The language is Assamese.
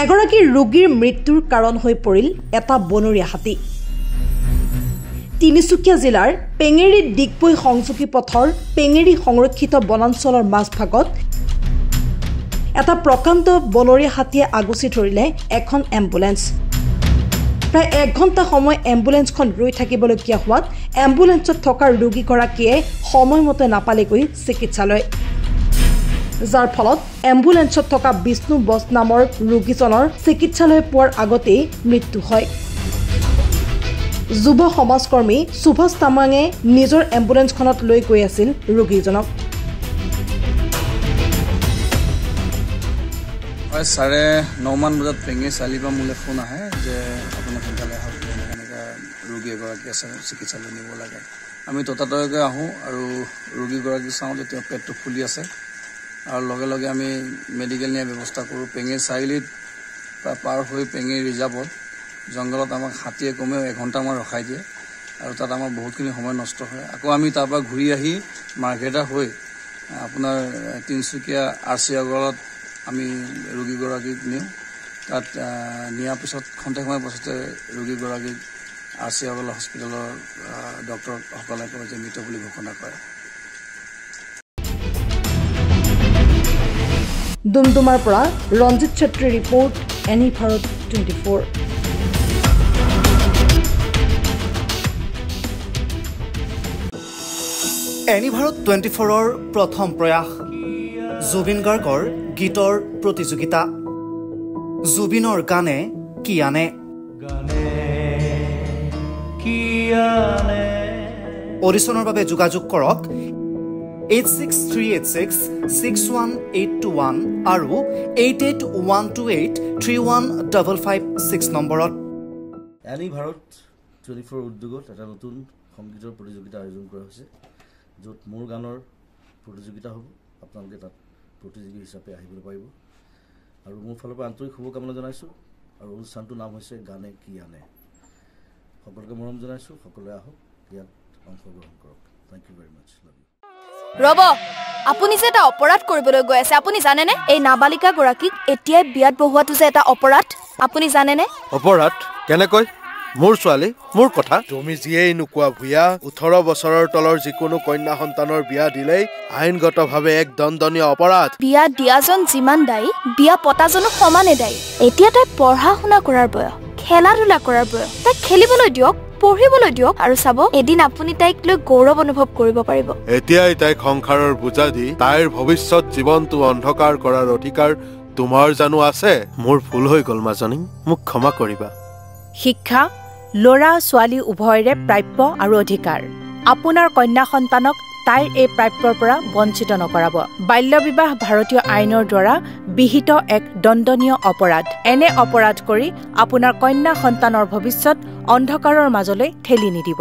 এগৰাকী ৰোগীৰ মৃত্যুৰ কাৰণ হৈ পৰিল এটা বনৰীয়া হাতী। তিনিচুকীয়া জিলাৰ পেঙেৰী ডিগবৈ সংযোগী পথৰ পেঙেৰী সংৰক্ষিত বনাঞ্চলৰ মাজভাগত এটা প্ৰকাণ্ড বনৰীয়া হাতীয়ে আগুচি ধৰিলে এখন এম্বুলেন্স। প্ৰায় 1 ঘণ্টা সময় এম্বুলেন্সখন ৰৈ থাকিবলগীয়া হোৱাত এম্বুলেন্সত থকা ৰোগীগৰাকীয়ে সময়মতে নাপালেগৈ চিকিৎসালয়, যাৰ ফলত এম্বুলেন্সত থকা বিষ্ণু বস নামৰ ৰোগীজনৰ চিকিৎসালয় পোৱাৰ আগতেই মৃত্যু হয়। যুৱ সমাজকৰ্মী সুভাষ তামাঙে নিজৰ এম্বুলেন্সখনত লৈ গৈ আছিল ৰোগীজনক। 9:30 মান বজাত পেঙেৰী চাৰিআলিৰ পৰা মোলৈ ফোন আহে যে আপোনাৰ সোনকালে আহক, এনেকৈ ৰোগী এগৰাকী আছে, চিকিৎসালয় নিব লাগে। আমি ততাতৈয়াকৈ আহোঁ আৰু ৰোগীগৰাকী চাওঁ যে তেওঁ পেটটো ফুলি আছে আৰু লগে লগে আমি মেডিকেল নিয়াৰ ব্যৱস্থা কৰোঁ। পেঙেৰী চাৰিআলিত পাৰ হৈ পেঙেৰী ৰিজাৰ্ভত জংঘলত আমাক হাতীয়ে কমেও 1 ঘণ্টামান ৰখাই দিয়ে আৰু তাত আমাৰ বহুতখিনি সময় নষ্ট হয়। আকৌ আমি তাৰ পৰা ঘূৰি আহি মাৰ্ঘেৰিটা হৈ আপোনাৰ তিনিচুকীয়া RC আগৰত আমি ৰোগীগৰাকীক নিওঁ। তাত নিয়াৰ পিছত খন্তেক সময় পাছতে ৰোগীগৰাকীক RC আগলা হস্পিটেলৰ ডক্টৰসকলে কয় যে মৃত বুলি ঘোষণা কৰে। ডুমডুমাৰ পৰা ৰঞ্জিত ছেত্ৰীৰ ৰিপৰ্ট, এনি ভাৰত 24। এনি ভাৰত 24ৰ প্ৰথম প্ৰয়াস জুবিন গাৰ্গৰ গীতৰ প্ৰতিযোগিতা। জুবিনৰ গানে কি আনে? অডিশ্যনৰ বাবে যোগাযোগ কৰক 8638661821 আৰু 8812831556 নম্বৰত। এনি ভাৰত 24 উদ্যোগত এটা নতুন সংগীতৰ প্ৰতিযোগিতা আয়োজন কৰা হৈছে, য'ত মোৰ গানৰ প্ৰতিযোগিতা হ'ব। আপোনালোকে তাত প্ৰতিযোগী হিচাপে আহিবলৈ পাৰিব আৰু মোৰ ফালৰ পৰা আন্তৰিক শুভকামনা জনাইছোঁ। আৰু অনুষ্ঠানটোৰ নাম হৈছে গানে কি আনে। সকলোকে মৰম জনাইছোঁ, সকলোৱে আহক, ইয়াত অংশগ্ৰহণ কৰক। থেংক ইউ ভেৰি মাছ। ৰব, আপুনি যে এটা অপৰাধ কৰিবলৈ গৈ আছে, আপুনি জানেনে? এই নাবালিকা গৰাকীক এতিয়াই বিয়াত বহোৱাটো যে এটা অপৰাধ, আপুনি জানেনে? অপৰাধ কেনেকৈ? মোৰ ছোৱালী, মোৰ কথা। তুমি যিয়েই নোকোৱা ভূঞা, 18 বছৰৰ তলৰ যিকোনো কন্যা সন্তানৰ বিয়া দিলেই আইনগতভাৱে এক দণ্ডনীয় অপৰাধ। বিয়া দিয়াজন যিমান দায়ী, বিয়া পতাজনো সমানে দায়ী। এতিয়া তাই পঢ়া শুনা কৰাৰ বয়স, খেলা ধূলা কৰাৰ বয়স। তাইক খেলিবলৈ দিয়ক, পঢ়িবলৈ দিয়ক, আৰু চাব এদিন আপুনি তাইক লৈ গৌৰৱ অনুভৱ কৰিব পাৰিব। এতিয়াই তাইক সংসাৰৰ বোজা দি তাইৰ ভৱিষ্যত জীৱনটো অন্ধকাৰ কৰাৰ অধিকাৰ তোমাৰ জানো আছে? মোৰ ভুল হৈ গ'ল মাজনী, মোক ক্ষমা কৰিবা। শিক্ষা ল'ৰা ছোৱালী উভয়ৰে প্ৰাপ্য আৰু অধিকাৰ। আপোনাৰ কন্যা সন্তানক তাইৰ এই প্ৰাপ্যৰ পৰা বঞ্চিত নকৰাব। বাল্য বিবাহ ভাৰতীয় আইনৰ দ্বাৰা বিহিত এক দণ্ডনীয় অপৰাধ। এনে অপৰাধ কৰি আপোনাৰ কন্যা সন্তানৰ ভৱিষ্যত অন্ধকাৰৰ মাজলৈ ঠেলি নিদিব।